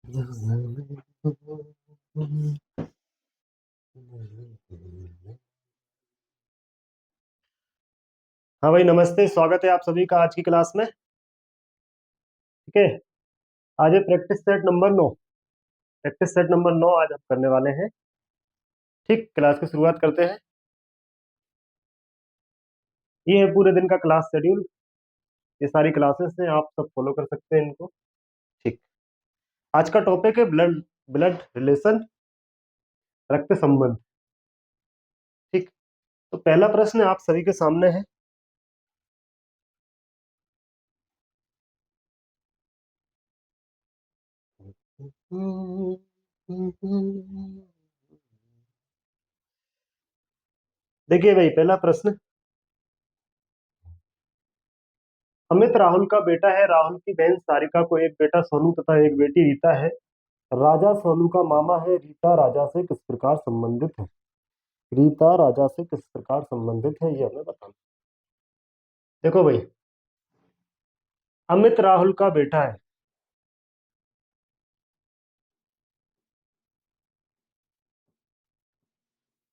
हाँ भाई, नमस्ते। स्वागत है आप सभी का आज की क्लास में। ठीक है। आज है प्रैक्टिस सेट नंबर 9 आज हम करने वाले हैं। ठीक, क्लास की शुरुआत करते हैं। ये है पूरे दिन का क्लास शेड्यूल। ये सारी क्लासेस हैं, आप सब फॉलो कर सकते हैं इनको। ठीक। आज का टॉपिक है ब्लड ब्लड रिलेशन, रक्त संबंध। ठीक। तो पहला प्रश्न आप सभी के सामने है। देखिए भाई, पहला प्रश्न। अमित राहुल का बेटा है। राहुल की बहन सारिका को एक बेटा सोनू तथा एक बेटी रीता है। राजा सोनू का मामा है। रीता राजा से किस प्रकार संबंधित है? रीता राजा से किस प्रकार संबंधित है, ये हमें बताना। देखो भाई, अमित राहुल का बेटा है।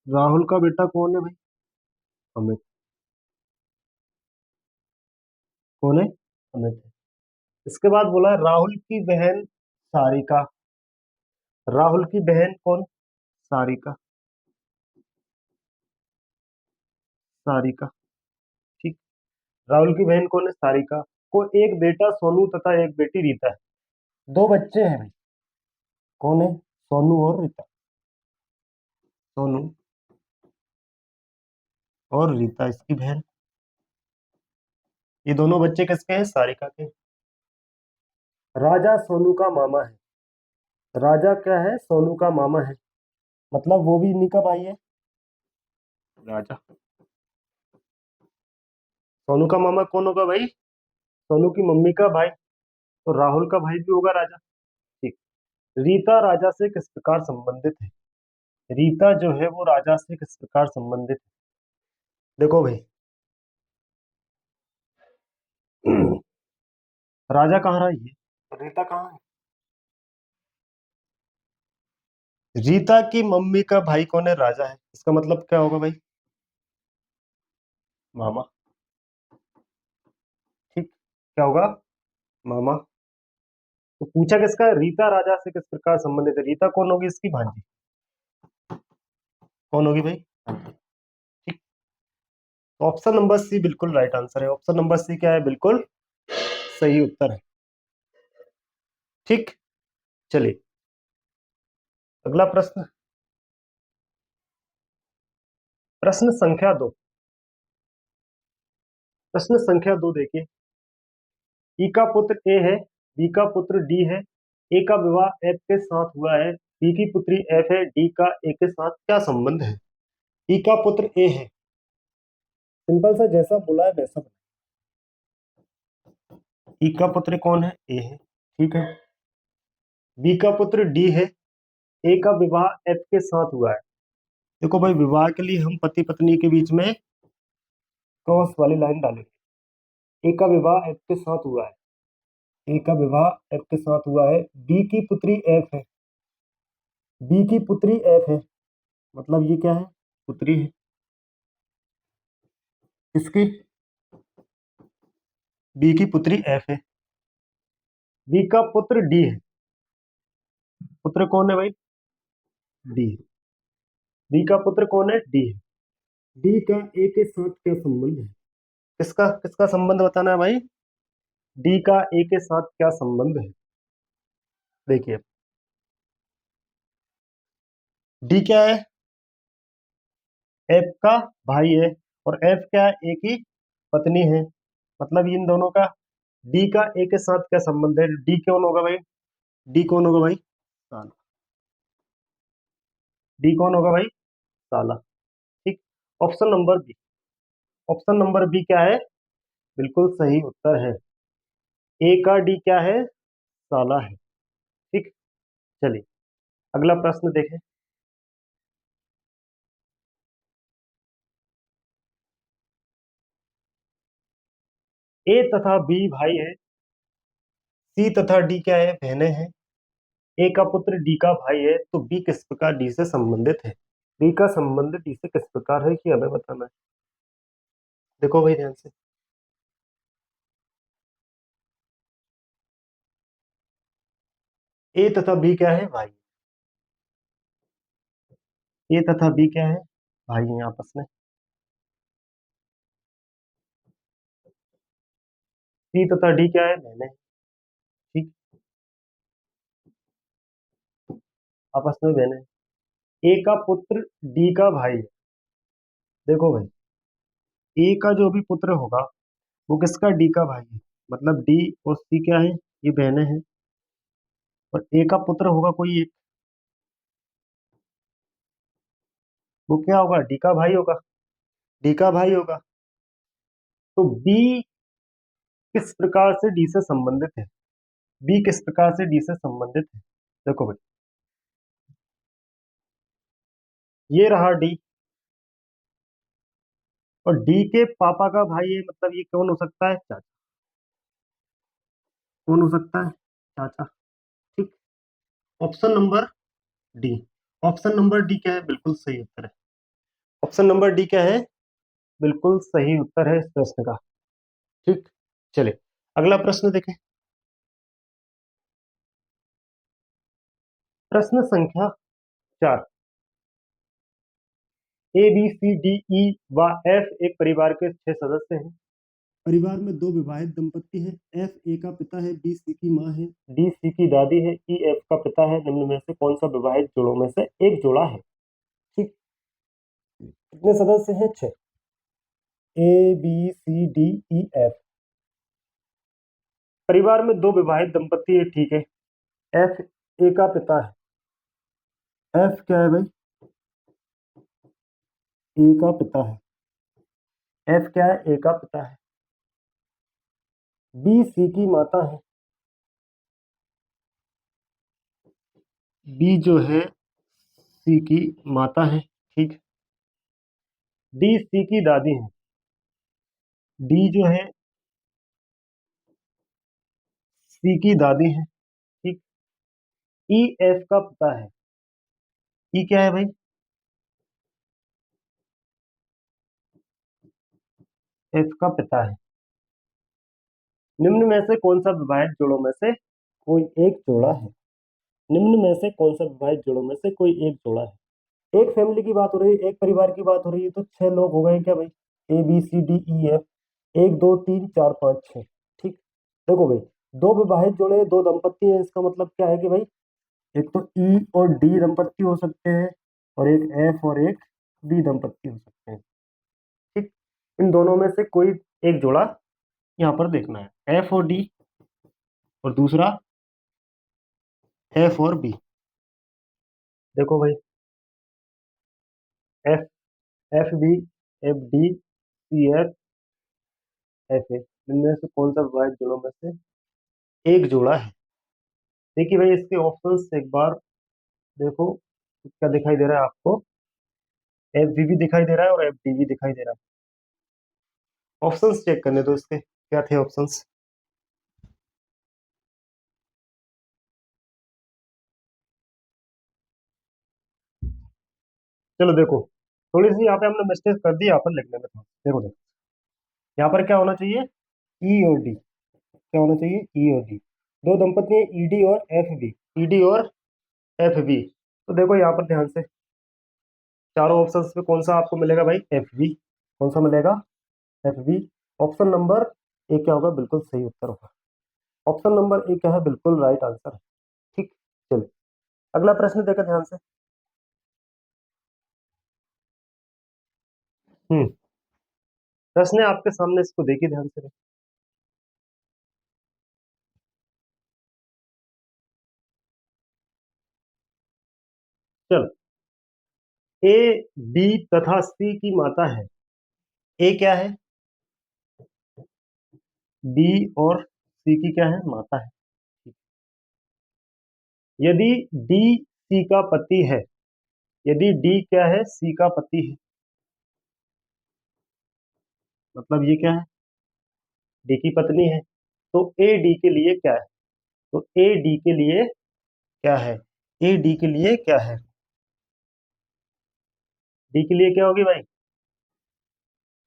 राहुल का बेटा कौन है भाई? अमित। कौन है? अमित है। इसके बाद बोला राहुल की बहन सारिका। राहुल की बहन कौन? सारिका। सारिका। ठीक। राहुल की बहन कौन है? सारिका। को एक बेटा सोनू तथा एक बेटी रीता है। दो बच्चे हैं भाई। कौन है? सोनू और रीता। सोनू और रीता इसकी बहन। ये दोनों बच्चे किसके हैं? सारिका के। राजा सोनू का मामा है। राजा क्या है? सोनू का मामा है। मतलब वो भी इन्हीं का भाई है। राजा। सोनू का मामा कौन होगा भाई? सोनू की मम्मी का भाई। तो राहुल का भाई भी होगा राजा। ठीक। रीता राजा से किस प्रकार संबंधित है? रीता जो है वो राजा से किस प्रकार संबंधित है? देखो भाई, राजा कहाँ रहा ये? रीता कहाँ है? रीता की मम्मी का भाई कौन है? राजा है। इसका मतलब क्या होगा भाई? मामा। ठीक। क्या होगा? मामा। तो पूछा किसका? रीता राजा से किस प्रकार संबंधित है। रीता कौन होगी? इसकी भांजी। कौन होगी भाई? ठीक। ऑप्शन नंबर सी बिल्कुल राइट आंसर है। ऑप्शन नंबर सी क्या है? बिल्कुल सही उत्तर है। ठीक। चलिए, अगला प्रश्न। प्रश्न संख्या 2। प्रश्न संख्या 2 देखिए। ई का पुत्र ए है। बी का पुत्र डी है। ए का विवाह एफ के साथ हुआ है। बी की पुत्री एफ है। डी का ए के साथ क्या संबंध है? ई का पुत्र ए है। सिंपल सा, जैसा बोला है वैसा। ई का पुत्र कौन है? ए है। ठीक है। बी का पुत्र डी है। ए का विवाह एफ के साथ हुआ है। देखो भाई, विवाह के लिए हम पति पत्नी के बीच में क्रॉस वाली लाइन डालेंगे। ए का विवाह एफ के साथ हुआ है। ए का विवाह एफ के साथ हुआ है। बी की पुत्री एफ है। बी की पुत्री एफ है। मतलब ये क्या है? पुत्री है। किसकी? बी की पुत्री एफ है। बी का पुत्र डी है। पुत्र कौन है भाई? डी। बी का पुत्र कौन है? डी है। डी का ए के साथ क्या संबंध है? किसका किसका संबंध बताना है भाई? डी का ए के साथ क्या संबंध है? देखिए, डी क्या है? एफ का भाई है। और एफ क्या है? ए की पत्नी है। मतलब इन दोनों का डी का ए के साथ क्या संबंध है? डी कौन होगा भाई? डी कौन होगा भाई? साला। डी कौन होगा भाई? साला। ठीक। Option number B. Option number B क्या है? बिल्कुल सही उत्तर है। ए का डी क्या है? साला है। ठीक। चलिए, अगला प्रश्न देखें। ए तथा बी भाई है। सी तथा डी क्या है? बहनें हैं। ए का पुत्र डी का भाई है, तो बी किस प्रकार डी से संबंधित है? बी का संबंध डी से किस प्रकार है कि हमें बताना है। देखो भाई ध्यान से, ए तथा बी क्या है? भाई। ए तथा बी क्या है? भाई हैं आपस में। सी तथा डी क्या है? बहने हैं। ठीक, आपस में बहने हैं। ए का पुत्र डी का भाई है। देखो भाई, ए का जो भी पुत्र होगा वो किसका? डी का भाई है। मतलब डी और सी क्या है? ये बहने हैं। और ए का पुत्र होगा कोई एक, वो क्या होगा? डी का भाई होगा। डी का भाई होगा। तो बी किस प्रकार से डी से संबंधित है? बी किस प्रकार से डी से संबंधित है? देखो भाई, ये रहा डी, और डी के पापा का भाई है, मतलब ये कौन हो सकता है? चाचा। कौन हो सकता है? चाचा। ठीक। Option number D. Option number D क्या है? बिल्कुल सही उत्तर है। ऑप्शन नंबर डी क्या है? बिल्कुल सही उत्तर है इस प्रश्न का। ठीक। चलिए, अगला प्रश्न देखें। प्रश्न संख्या 4। ए बी सी डी ई व एफ एक परिवार के 6 सदस्य हैं। परिवार में दो विवाहित दंपति हैं। एफ ए का पिता है, बी सी की माँ है, डी सी की दादी है, ई एफ का पिता है। निम्न में से कौन सा विवाहित जोड़ों में से एक जोड़ा है? ठीक। कितने सदस्य हैं? 6। A B C D E F. परिवार में दो विवाहित दंपति है, ठीक है। एफ ए का पिता है। एफ क्या है भाई? ए का पिता है। एफ क्या है? ए का पिता है। बी सी की माता है। बी जो है सी की माता है। ठीक। डी सी की दादी है। डी जो है सी की दादी है। ठीक। ई एफ का पिता है। ई क्या है भाई? एफ का पिता है। निम्न में से कौन सा विवाहित जोड़ों में से कोई एक जोड़ा है? निम्न में से कौन सा विवाहित जोड़ों में से कोई एक जोड़ा है? एक फैमिली की बात हो रही है, एक परिवार की बात हो रही है, तो 6 लोग हो गए क्या भाई? A B C D E F. 1 2 3 4 5 6। ठीक। देखो भाई, दो विवाहित जोड़े, दो दंपति हैं, इसका मतलब क्या है कि भाई एक तो ई और डी दंपति हो सकते हैं, और एक एफ और एक बी दंपति हो सकते हैं। ठीक। इन दोनों में से कोई एक जोड़ा यहाँ पर देखना है, एफ और डी, और दूसरा एफ और बी। देखो भाई, F F B, F D, C F, F A, इनमें से कौन सा विवाहित जोड़ों में से एक जोड़ा है? देखिए भाई, इसके ऑप्शंस एक बार देखो, क्या दिखाई दे रहा है आपको? एफ बी भी दिखाई दे रहा है और एफ डी भी दिखाई दे रहा है। ऑप्शंस चेक करने दो इसके, क्या थे ऑप्शंस। चलो देखो, थोड़ी सी यहाँ पे हमने मिस्टेक कर दी, यहाँ पर लिखने में था। देखो देखो, यहाँ पर क्या होना चाहिए? ई और डी। क्या होना चाहिए? ई और डी। दो दंपति हैं, ईडी और एफ बी। ईडी और एफ बी। तो देखो यहाँ पर ध्यान से, चारों ऑप्शंस में कौन सा आपको मिलेगा भाई? F B. कौन सा मिलेगा? F B. Option number A क्या होगा? बिल्कुल सही उत्तर होगा। ऑप्शन नंबर ए क्या है? बिल्कुल राइट आंसर है। ठीक। चलिए, अगला प्रश्न देखा ध्यान से। हम्म। प्रश्न है आपके सामने, इसको देखिए ध्यान से। चलो, ए बी तथा सी की माता है। ए क्या है? बी और सी की क्या है? माता है। यदि डी सी का पति है, यदि डी क्या है? सी का पति है, मतलब ये क्या है? डी की पत्नी है। तो ए डी के लिए क्या है? तो ए डी के लिए क्या है, ए डी के लिए क्या है, डी के लिए क्या होगी भाई,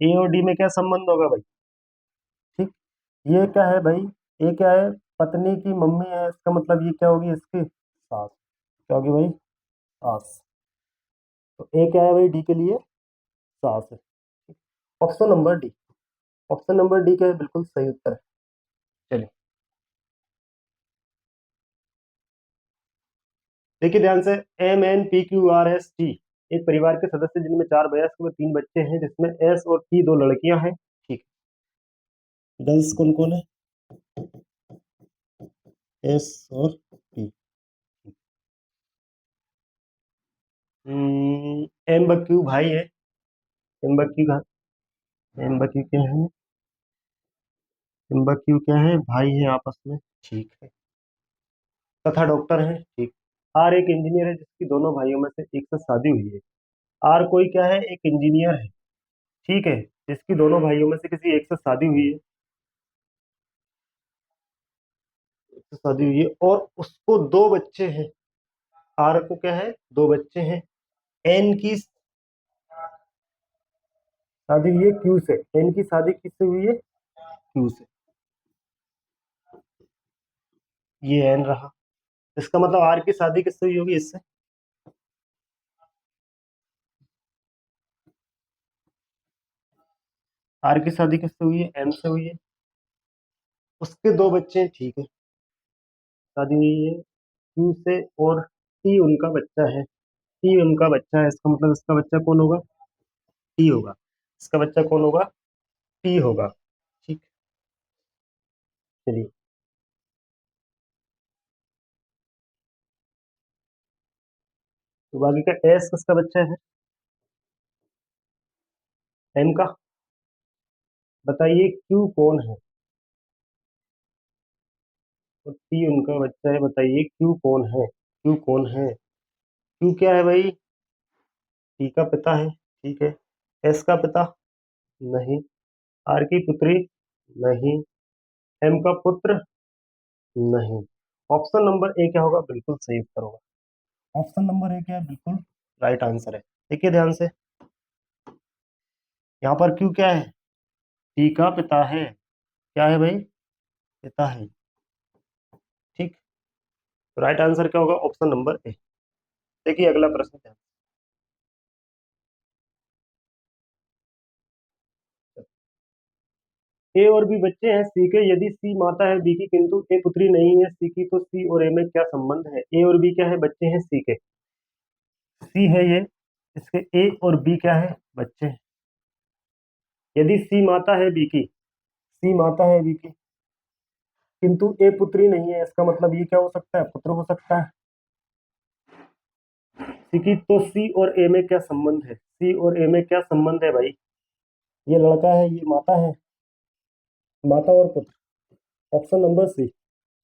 ए और डी में क्या संबंध होगा भाई, ठीक। ये क्या है भाई, ये क्या है, पत्नी की मम्मी है, इसका मतलब ये क्या होगी, इसकी सास, क्या होगी भाई, सास। तो ए क्या है भाई, डी के लिए सास है। Option number D, option number D क्या है, बिल्कुल सही उत्तर है। चलिए देखिए ध्यान से, M N P Q R S T एक परिवार के सदस्य जिनमें 4 वयस्क व 3 बच्चे हैं, जिसमें एस और टी 2 लड़कियां हैं, ठीक। गर्ल्स कौन कौन है, एस और टी। एम बक्यू भाई है, एम बक्यू का, एम बक्यू क्या है, एम बक्यू क्या है, भाई है आपस में, ठीक है। तथा डॉक्टर है, ठीक। आर एक इंजीनियर है जिसकी दोनों भाइयों में से एक से शादी हुई है। आर कोई क्या है, एक इंजीनियर है, ठीक है, जिसकी दोनों भाइयों में से किसी एक से शादी हुई है, एक से शादी हुई है और उसको 2 बच्चे हैं। आर को क्या है, 2 बच्चे हैं। एन की शादी हुई है क्यू से, एन की शादी किससे हुई है, क्यू से, ये एन रहा। इसका मतलब आर की शादी किससे हुई होगी, इससे। आर की शादी किससे हुई है, एम से हुई है, उसके 2 बच्चे हैं, ठीक है, शादी हुई है क्यू से, और टी उनका बच्चा है, टी उनका बच्चा है, इसका मतलब इसका बच्चा कौन होगा, टी होगा, इसका बच्चा कौन होगा, टी होगा, ठीक। चलिए, तो बाकी का एस किसका बच्चा है, एम का। बताइए क्यू कौन है, और टी उनका बच्चा है, बताइए क्यू कौन है, क्यू कौन है, क्यू क्या है भाई, टी का पिता है, ठीक है। एस का पिता, नहीं। आर की पुत्री, नहीं। एम का पुत्र, नहीं। ऑप्शन नंबर ए क्या होगा, बिल्कुल सही उत्तर होगा। ऑप्शन नंबर ए क्या है, बिल्कुल राइट आंसर है। देखिए ध्यान से, यहाँ पर क्यू क्या है, टी का पिता है, क्या है भाई, पिता है, ठीक। तो राइट आंसर क्या होगा, ऑप्शन नंबर ए। देखिए अगला प्रश्न क्या है, ए और बी बच्चे हैं सी के, यदि सी माता है बी की किंतु ए पुत्री नहीं है सी की, तो सी और ए में क्या संबंध है। ए और बी क्या है, बच्चे हैं सी के, सी है ये, इसके ए और बी क्या है, बच्चे हैं। यदि सी माता है बी की, सी माता है बी की किंतु ए पुत्री नहीं है, इसका मतलब ये क्या हो सकता है, पुत्र हो सकता है, ठीक है। तो सी और ए में क्या संबंध है, सी और ए में क्या संबंध है भाई, ये लड़का है, ये माता है, माता और पुत्र, option number C.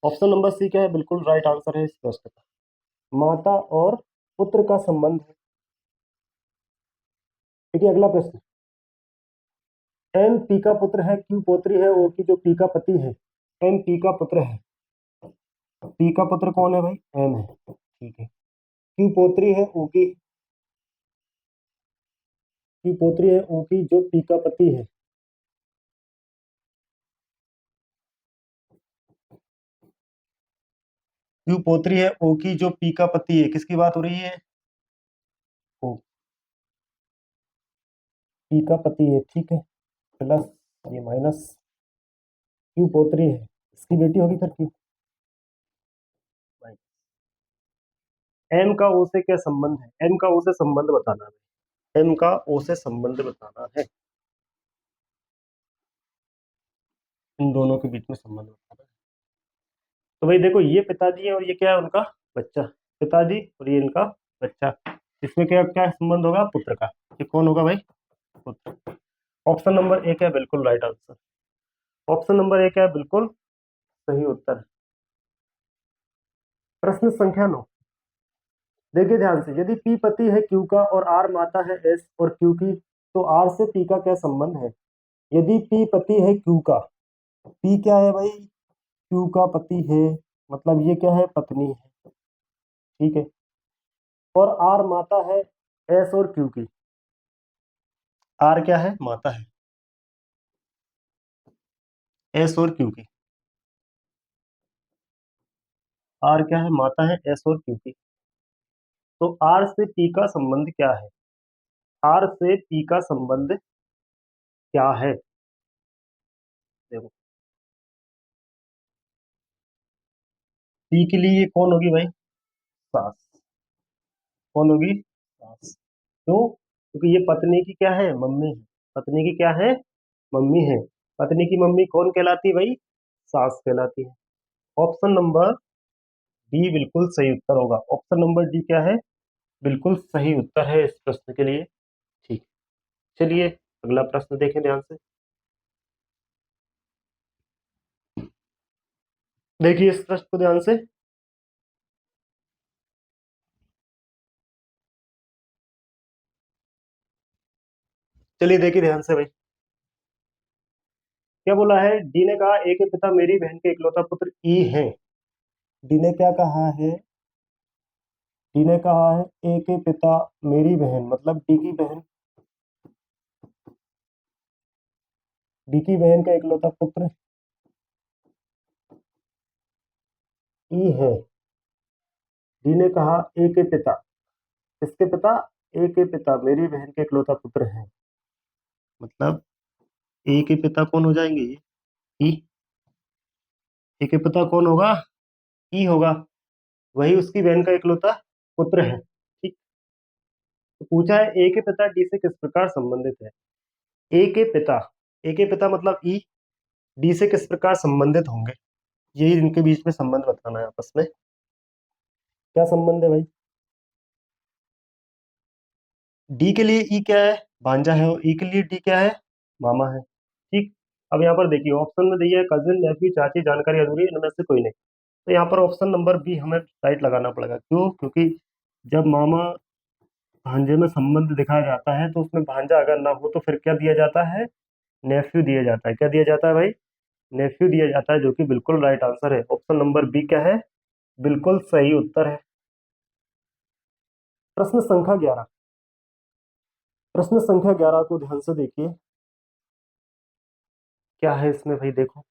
Option number C क्या है, बिल्कुल राइट आंसर है इस प्रश्न का, माता और पुत्र का संबंध है। ठीक है, अगला प्रश्न, एम पी का पुत्र है, क्यू पोत्री है, ओ की जो पी का पति है। एम पी का पुत्र है, पी का पुत्र कौन है भाई, एम है, ठीक है। क्यू पोत्री है, ओ की, क्यू पोत्री है, ओ की जो पी का पति है। क्यू पोत्री है, ओ की जो पी का पति है, किसकी बात हो रही है, ओ, पी का पति है, ठीक है, प्लस ये माइनस क्यू पोत्री है, इसकी बेटी होगी फिर क्यू। एम का ओ से क्या संबंध है, एम का ओ से संबंध बताना है, एम का ओ से संबंध बताना है, इन दोनों के बीच में संबंध बताना है। तो भाई देखो, ये पिताजी है और ये क्या है, उनका बच्चा, पिताजी और ये इनका बच्चा, इसमें क्या क्या संबंध होगा, पुत्र का। ये कौन होगा भाई, पुत्र। ऑप्शन नंबर एक है बिल्कुल राइट आंसर, ऑप्शन नंबर एक है बिल्कुल सही उत्तर। प्रश्न संख्या 9, देखिए ध्यान से, यदि पी पति है क्यू का और आर माता है एस और क्यू की, तो आर से पी का क्या संबंध है। यदि पी पति है क्यू का, पी क्या है भाई, क्यू का पति है, मतलब ये क्या है, पत्नी है, ठीक है। और आर माता है एस और क्यू की। आर क्या है? माता है एस और क्यू की। आर क्या है? माता है एस और क्यू की। तो आर से पी का संबंध क्या है? आर से पी का संबंध क्या है? देखो, पी के लिए कौन होगी भाई? सास। कौन होगी? सास। क्यों? क्योंकि ये पत्नी की क्या है? मम्मी है। पत्नी की क्या है? मम्मी है। पत्नी की मम्मी कौन कहलाती है भाई? सास कहलाती है। ऑप्शन नंबर डी बिल्कुल सही उत्तर होगा। ऑप्शन नंबर डी क्या है? बिल्कुल सही उत्तर है इस प्रश्न के लिए। ठीक। चलिए अगला प्रश्न देखें ध्यान से। देखिए इस प्रश्न को ध्यान से। चलिए देखिए ध्यान से भाई। क्या बोला है? डी ने कहा ए के पिता मेरी बहन के इकलौता पुत्र ई है। डी ने क्या कहा है? डी ने कहा है ए के पिता मेरी बहन, मतलब डी की बहन, डी की बहन का इकलौता पुत्र ई है। डी ने कहा ए के पिता, किसके पिता? ए के पिता मेरी बहन के इकलौता पुत्र है। मतलब ए के पिता कौन हो जाएंगे? ये ई। ए के पिता कौन होगा? ई होगा। वही उसकी बहन का इकलौता पुत्र है। ठीक। तो पूछा है ए के पिता डी से किस प्रकार संबंधित है। ए के पिता, ए के पिता मतलब ई, डी से किस प्रकार संबंधित होंगे, यही इनके बीच में संबंध बताना है आपस में। क्या संबंध है भाई? डी के लिए ई क्या है? भांजा है। और ई के लिए डी क्या है? मामा है। ठीक। अब यहाँ पर देखिए ऑप्शन में दिया है कजिन, नेफ्यू, चाची, जानकारी अधूरी है, इनमें से कोई नहीं। तो यहाँ पर ऑप्शन नंबर बी हमें राइट लगाना पड़ेगा। क्यों? क्योंकि जब मामा भांजे में संबंध दिखाया जाता है तो उसमें भांजा अगर ना हो तो फिर क्या दिया जाता है? नेफ्यू दिया जाता है। क्या दिया जाता है भाई? नेफ्यू दिया जाता है, जो कि बिल्कुल राइट आंसर है। ऑप्शन नंबर बी क्या है? बिल्कुल सही उत्तर है। प्रश्न संख्या 11। प्रश्न संख्या 11 को ध्यान से देखिए। क्या है इसमें भाई? देखो,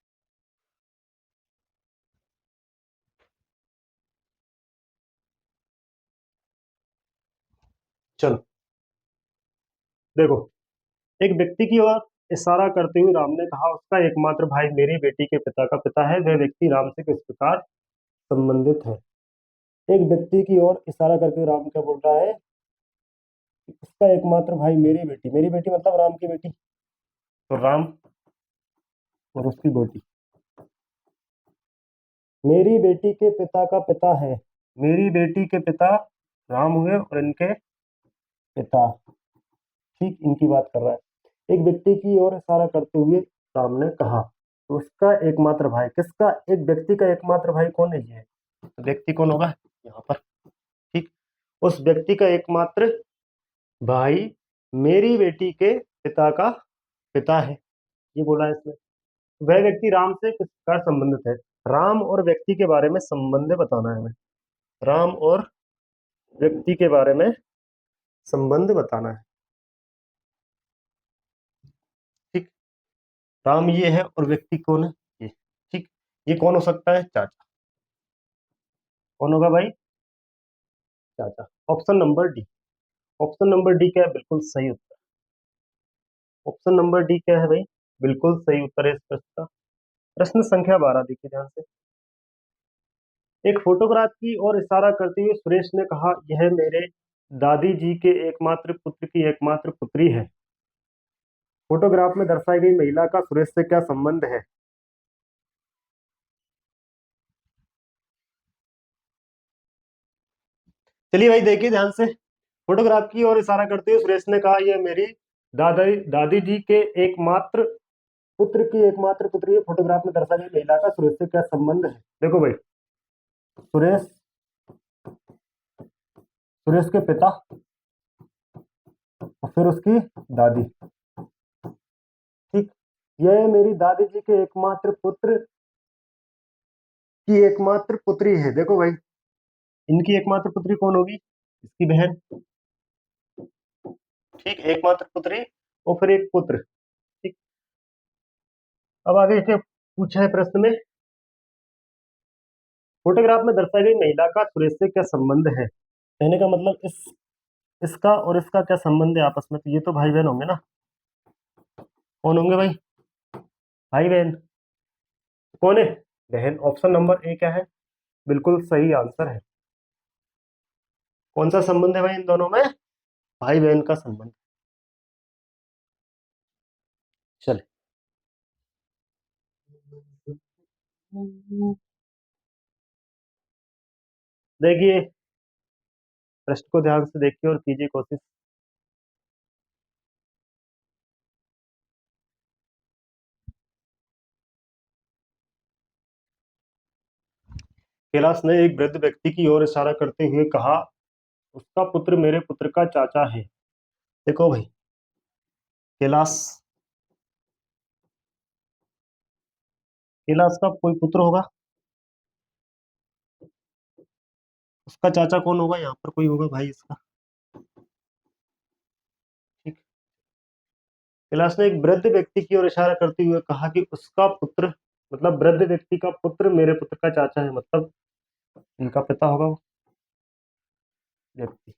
चलो देखो। एक व्यक्ति की ओर इशारा करते हुए राम ने कहा उसका एकमात्र भाई मेरी बेटी के पिता का पिता है, वह व्यक्ति राम से किस प्रकार संबंधित है। एक व्यक्ति की ओर इशारा करके राम क्या बोल रहा है? कि उसका एकमात्र भाई मेरी बेटी, मेरी बेटी मतलब राम की बेटी, तो राम और उसकी बेटी, मेरी बेटी के पिता का पिता है। मेरी बेटी के पिता राम हुए और इनके पिता, ठीक इनकी बात कर रहा है। एक व्यक्ति की ओर इशारा करते हुए राम ने कहा उसका एकमात्र भाई, किसका? एक व्यक्ति का एकमात्र भाई कौन है? ये तो व्यक्ति कौन होगा यहाँ पर? ठीक। उस व्यक्ति का एकमात्र भाई मेरी बेटी के पिता का पिता है, ये बोला है इसमें। वह व्यक्ति राम से किस प्रकार संबंधित है? राम और व्यक्ति के बारे में संबंध बताना है हमें। राम और व्यक्ति के बारे में संबंध बताना है। ठीक। राम ये है और व्यक्ति कौन है? ये। ठीक। ये कौन हो सकता है? चाचा। कौन होगा भाई? चाचा। Option number D. Option number D क्या है? बिल्कुल सही उत्तर। ऑप्शन नंबर डी क्या है भाई? बिल्कुल सही उत्तर है इस प्रश्न का। प्रश्न संख्या 12 देखिए ध्यान से। एक फोटोग्राफ की ओर इशारा करते हुए सुरेश ने कहा यह मेरे दादी जी के एकमात्र पुत्र की एकमात्र पुत्री है। फोटोग्राफ में दर्शाई गई महिला का सुरेश से क्या संबंध है? चलिए भाई देखिए ध्यान से। फोटोग्राफ की ओर इशारा करते हुए सुरेश ने कहा यह मेरी दादी दादी जी के एकमात्र पुत्र की एकमात्र पुत्री है। फोटोग्राफ में दर्शाई गई महिला का सुरेश से क्या संबंध है? देखो भाई, सुरेश, सुरेश के पिता और फिर उसकी दादी। ठीक। यह मेरी दादी जी के एकमात्र पुत्र की एकमात्र पुत्री है। देखो भाई, इनकी एकमात्र पुत्री कौन होगी? इसकी बहन। ठीक, एकमात्र पुत्री और फिर एक पुत्र। ठीक, अब आगे क्या पूछा है प्रश्न में, फोटोग्राफ में दर्शाई गई महिला का सुरेश से क्या संबंध है? कहने का मतलब इसका और इसका क्या संबंध है आपस में? तो ये तो भाई बहन होंगे ना। कौन होंगे भाई? भाई बहन। कौन है? बहन। ऑप्शन नंबर ए क्या है? बिल्कुल सही आंसर है। कौन सा संबंध है भाई इन दोनों में? भाई बहन का संबंध। चले, देखिए प्रश्न को ध्यान से देखिए और कीजिए कोशिश। कैलाश ने एक वृद्ध व्यक्ति की ओर इशारा करते हुए कहा, उसका पुत्र मेरे पुत्र का चाचा है। देखो भाई, कैलाश, कैलाश का कोई पुत्र होगा, उसका चाचा कौन होगा? यहाँ पर कोई होगा भाई इसका। ठीक, कैलाश ने एक वृद्ध व्यक्ति की ओर इशारा करते हुए कहा कि उसका पुत्र, मतलब वृद्ध व्यक्ति का पुत्र मेरे पुत्र का चाचा है, मतलब इनका पिता होगा वो व्यक्ति।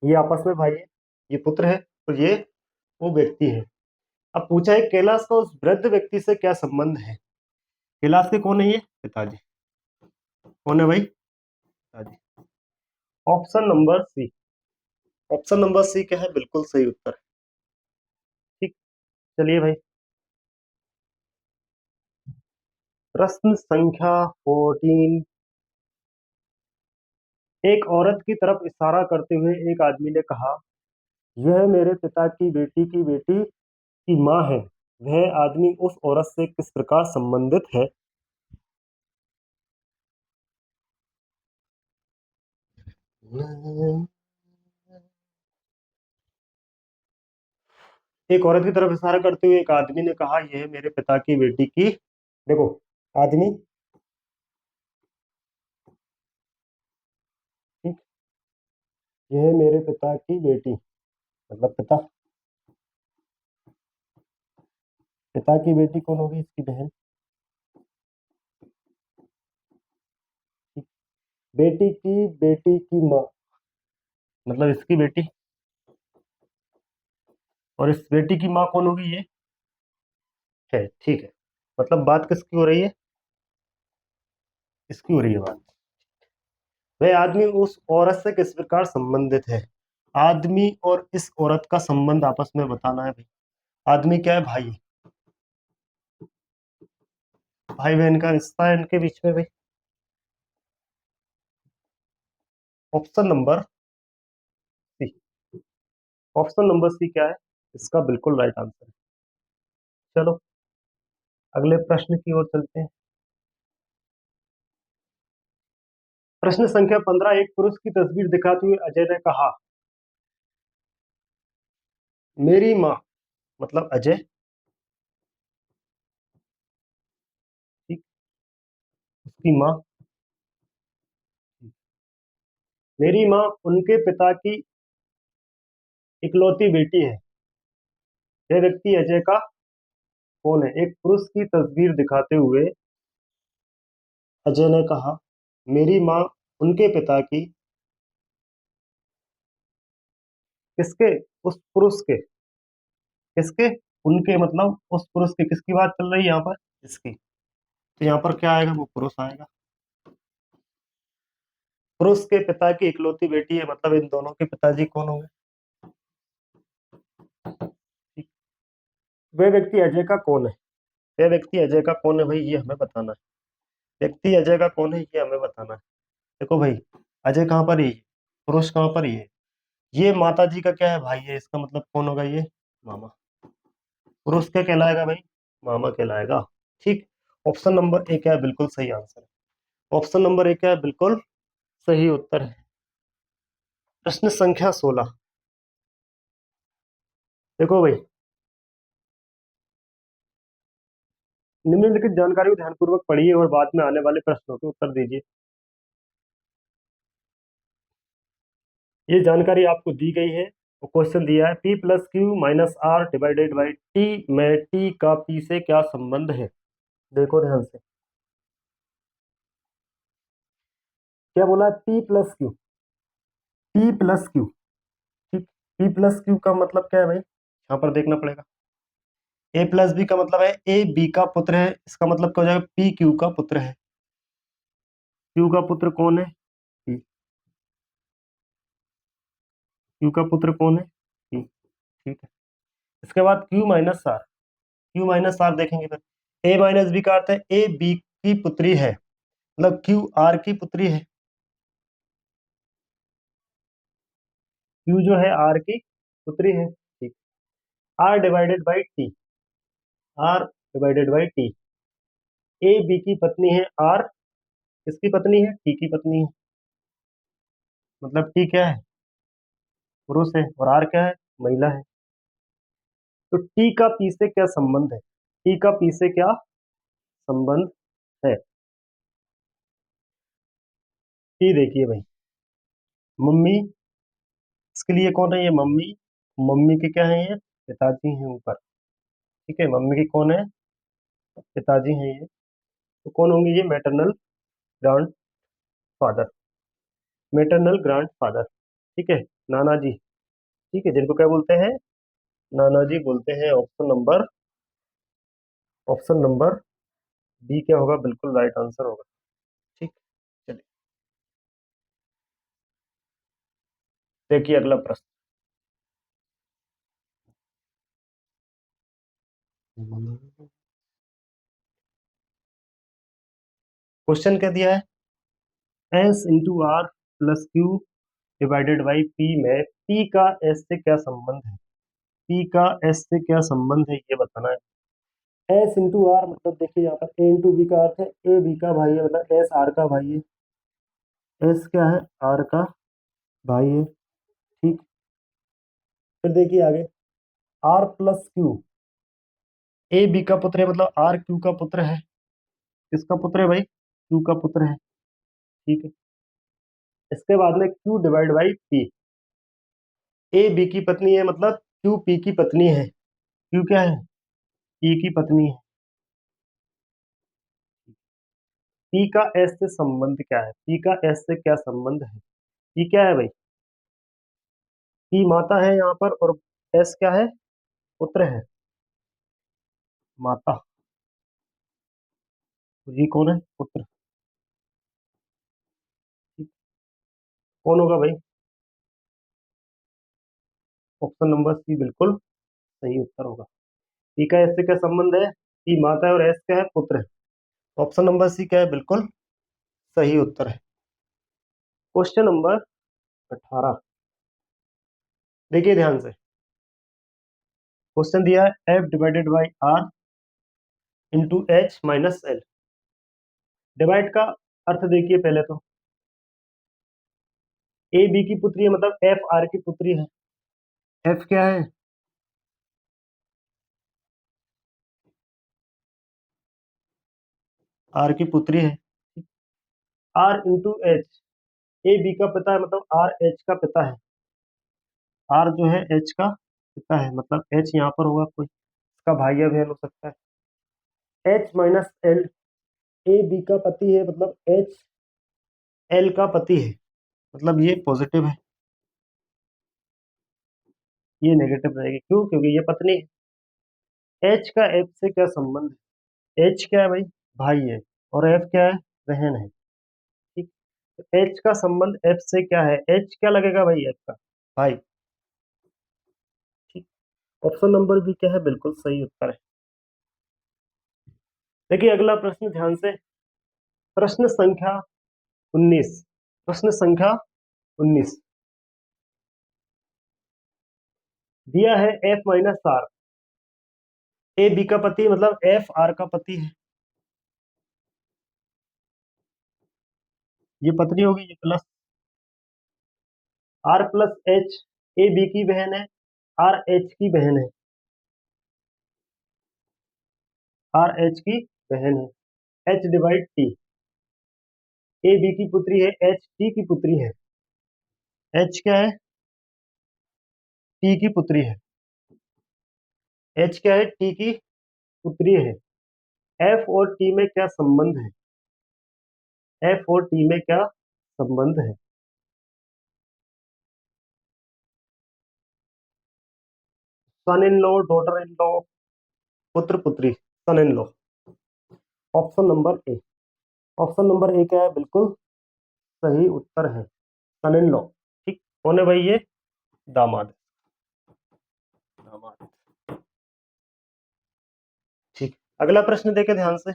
ये आपस में भाई है, ये पुत्र है और ये वो व्यक्ति है। अब पूछा है कैलाश का उस वृद्ध व्यक्ति से क्या संबंध है? कैलाश के कौन है ये? पिताजी। कौन है भाई? पिताजी। Option number C. Option number C क्या है? बिल्कुल सही उत्तर है। ठीक, चलिए भाई, प्रश्न संख्या 14। एक औरत की तरफ इशारा करते हुए एक आदमी ने कहा, यह मेरे पिता की बेटी की माँ है। वह आदमी उस औरत से किस प्रकार संबंधित है? एक औरत की तरफ इशारा करते हुए एक आदमी ने कहा, यह मेरे पिता की बेटी की, देखो, आदमी, ठीक, यह मेरे पिता की बेटी, मतलब पिता, पिता की बेटी कौन होगी? इसकी बहन। ठीक, बेटी की माँ, मतलब इसकी बेटी, और इस बेटी की माँ कौन होगी? ये है। ठीक है, मतलब बात किसकी हो रही है? इसकी हो रही है बात। वह आदमी उस औरत से किस प्रकार संबंधित है? आदमी और इस औरत का संबंध आपस में बताना है भाई। आदमी क्या है? भाई, भाई बहन का रिश्ता है इनके बीच में भाई। Option number C. Option number C क्या है? इसका बिल्कुल राइट आंसर है। चलो अगले प्रश्न की ओर चलते हैं। प्रश्न संख्या 15। एक पुरुष की तस्वीर दिखाते हुए अजय ने कहा, मेरी माँ, मतलब अजय, ठीक, उसकी माँ, मेरी माँ उनके पिता की इकलौती बेटी है। यह व्यक्ति अजय का कौन है? एक पुरुष की तस्वीर दिखाते हुए अजय ने कहा, मेरी माँ उनके पिता की, किसके? उस पुरुष के। किसके? उनके, मतलब उस पुरुष के। किसकी बात चल रही है यहाँ पर? इसकी। तो यहाँ पर क्या आएगा? वो पुरुष आएगा। पुरुष के पिता की इकलौती बेटी है, मतलब इन दोनों के पिताजी कौन होंगे? ठीक। वह व्यक्ति अजय का कौन है? वह व्यक्ति अजय का कौन है भाई? ये हमें बताना है। व्यक्ति अजय का कौन है ये हमें बताना है। देखो भाई, अजय कहाँ पर है? पुरुष कहाँ पर है? ये माता जी का क्या है? भाई है। इसका मतलब कौन होगा? ये मामा। पुरुष क्या कहलाएगा भाई? मामा कहलाएगा। ठीक, ऑप्शन नंबर ए क्या है? बिल्कुल सही आंसर है। ऑप्शन नंबर ए क्या है? बिल्कुल सही उत्तर है। प्रश्न संख्या 16। देखो भाई, निम्नलिखित जानकारी को ध्यानपूर्वक पढ़िए और बाद में आने वाले प्रश्नों के उत्तर दीजिए। ये जानकारी आपको दी गई है, तो क्वेश्चन दिया है P plus Q minus R divided by T में टी का P से क्या संबंध है। देखो ध्यान से, क्या बोला है? P plus Q, P plus Q, ठीक। P प्लस क्यू का मतलब क्या है भाई, यहाँ पर देखना पड़ेगा। A प्लस बी का मतलब है ए बी का पुत्र है, इसका मतलब क्या हो जाएगा? P क्यू का पुत्र है। क्यू का पुत्र कौन है? P। क्यू का पुत्र कौन है? P, ठीक है। इसके बाद Q minus R, Q minus R देखेंगे फिर। A माइनस बी का अर्थ है ए बी की पुत्री है, मतलब Q आर की पुत्री है। Q जो है आर की पुत्री है, ठीक। R divided by T, R divided by T. A B की पत्नी है, आर किसकी पत्नी है? टी की पत्नी है। मतलब टी क्या है? पुरुष है, और आर क्या है? महिला है। तो टी का पी से क्या संबंध है? टी का पी से क्या संबंध है? टी देखिए भाई, मम्मी, इसके लिए कौन है? ये मम्मी। मम्मी के क्या है? ये पिताजी हैं ऊपर, ठीक है। मम्मी की कौन है? पिताजी हैं ये। तो कौन होंगे ये? Maternal grand father, maternal grand father, ठीक है। नाना जी, ठीक है, जिनको क्या बोलते हैं? नाना जी बोलते हैं। ऑप्शन नंबर बी क्या होगा? बिल्कुल राइट आंसर होगा, ठीक। चलिए देखिए अगला प्रश्न। क्वेश्चन क्या दिया है? S into R plus Q divided by P में पी का एस से क्या संबंध है? पी का एस से क्या संबंध है, ये बताना है। एस इंटू आर मतलब देखिए यहाँ पर ए इंटू बी का अर्थ है ए बी का भाई है, मतलब एस आर का भाई है। एस क्या है? आर का भाई है, ठीक। फिर देखिए आगे, R plus Q, A B का पुत्र है, मतलब आर क्यू का पुत्र है। किसका पुत्र है भाई? क्यू का पुत्र है, ठीक है। इसके बाद में Q divide by P, A B की पत्नी है, मतलब क्यू पी की पत्नी है। क्यू क्या है? पी की पत्नी है। पी का एस से संबंध क्या है? पी का एस से क्या संबंध है? पी क्या है भाई? पी माता है यहाँ पर, और एस क्या है? पुत्र है, माता। जी कौन है? पुत्र, ठीक। कौन होगा भाई? ऑप्शन नंबर सी बिल्कुल सही उत्तर होगा। पी का एस से क्या संबंध है? पी माता है और एस क्या है? पुत्र है। ऑप्शन नंबर सी क्या है? बिल्कुल सही उत्तर है। क्वेश्चन नंबर 18, देखिए ध्यान से। क्वेश्चन दिया है F divided by R into H minus L. Divide का अर्थ देखिए पहले तो। ए बी की पुत्री है, मतलब एफ आर की पुत्री है। एफ क्या है? आर की पुत्री है। R into H, A B का पिता है, मतलब आर एच का पिता है। आर जो है एच का पिता है, मतलब एच यहाँ पर होगा कोई, इसका भाई या बहन हो सकता है। H minus L, A B का पति है, मतलब एच एल का पति है, मतलब ये पॉजिटिव है, ये नेगेटिव रहेगी। क्यों? क्योंकि ये पत्नी है। एच का एफ से क्या संबंध है? एच क्या है भाई? भाई है, और एफ क्या है? बहन है, ठीक। तो एच का संबंध एफ से क्या है? एच क्या लगेगा भाई? एफ का भाई, ठीक। ऑप्शन नंबर बी क्या है? बिल्कुल सही उत्तर है। देखिए अगला प्रश्न ध्यान से। प्रश्न संख्या 19, प्रश्न संख्या 19 दिया है F minus R. A B का पति, मतलब एफ आर का पति है। ये पत्नी होगी, ये plus R plus H, A B की बहन है, आर एच की बहन है। आर एच की बहन है। H divide T, A B की पुत्री है, एच टी की पुत्री है। एच क्या है? टी की पुत्री है। एच क्या है? टी की पुत्री है। एफ और टी में क्या संबंध है? एफ और टी में क्या संबंध है? Son in law, daughter in law, पुत्र पुत्री, son in law. Option number A. Option number A क्या है? बिल्कुल सही उत्तर है, सन इन लॉ। ठीक। कौन है भाई ये? दामाद। दामाद। ठीक। अगला प्रश्न देखे ध्यान से।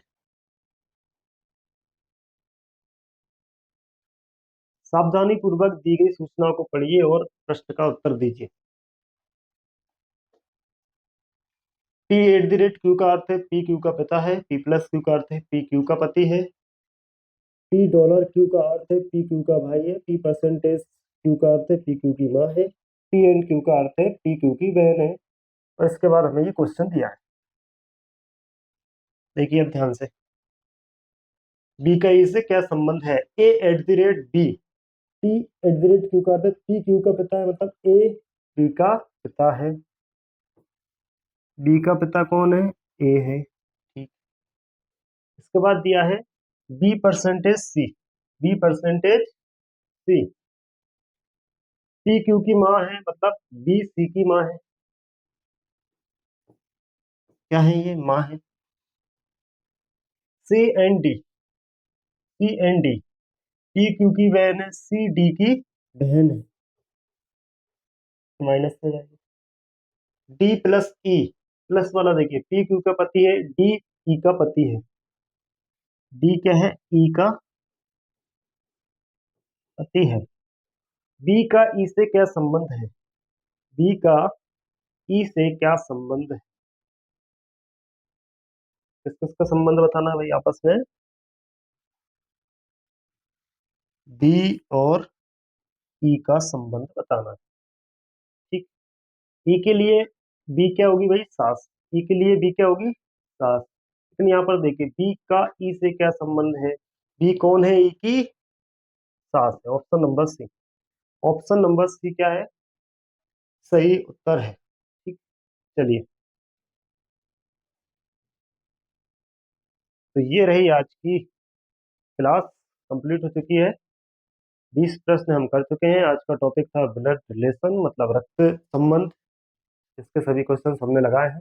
सावधानी पूर्वक दी गई सूचना को पढ़िए और प्रश्न का उत्तर दीजिए। P at the rate Q का अर्थ है पी क्यू का पिता है। पी प्लस क्यू का अर्थ है पी क्यू का पति है। पी डॉलर क्यू का अर्थ है पी क्यू का भाई है। पी परसेंटेज क्यू का अर्थ है पी क्यू की माँ है। पी एंड क्यू का अर्थ है पी क्यू की बहन है। और इसके बाद हमें ये क्वेश्चन दिया है, देखिए अब ध्यान से। बी का ई से क्या संबंध है? A at the rate B. P at the rate Q का अर्थ है पी क्यू का पिता है, मतलब ए बी का पिता है। बी का पिता कौन है? ए है। ठीक। इसके बाद दिया है be percentage C. Be percentage C, P Q की माँ है, मतलब बी सी की माँ है। क्या है ये? माँ है। C and D, C and D, P Q की बहन है, सी डी की बहन है। माइनस में जाएगी। डी प्लस ई, प्लस वाला देखिए, पी क्यू का पति है, डी ई का पति है। डी क्या है? ई का पति है। बी का ई से क्या संबंध है? बी का ई से क्या संबंध है? किस किस का संबंध बताना है भाई आपस में? बी और ई का संबंध बताना है। ठीक। ई के लिए बी क्या होगी भाई? सास। ई के लिए बी क्या होगी? सास। लेकिन यहाँ पर देखिए बी का ई से क्या संबंध है? बी कौन है? ई की सास है। Option number C. Option number C क्या है? सही उत्तर है। ठीक। चलिए, तो ये रही आज की क्लास, कंप्लीट हो चुकी है। 20 प्रश्न हम कर चुके हैं। आज का टॉपिक था ब्लड रिलेशन, मतलब रक्त संबंध। इसके सभी क्वेश्चन हमने लगाए हैं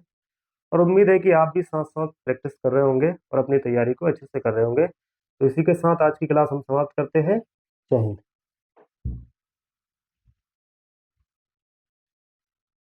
और उम्मीद है कि आप भी साथ साथ प्रैक्टिस कर रहे होंगे और अपनी तैयारी को अच्छे से कर रहे होंगे। तो इसी के साथ आज की क्लास हम समाप्त करते हैं। जय हिंद।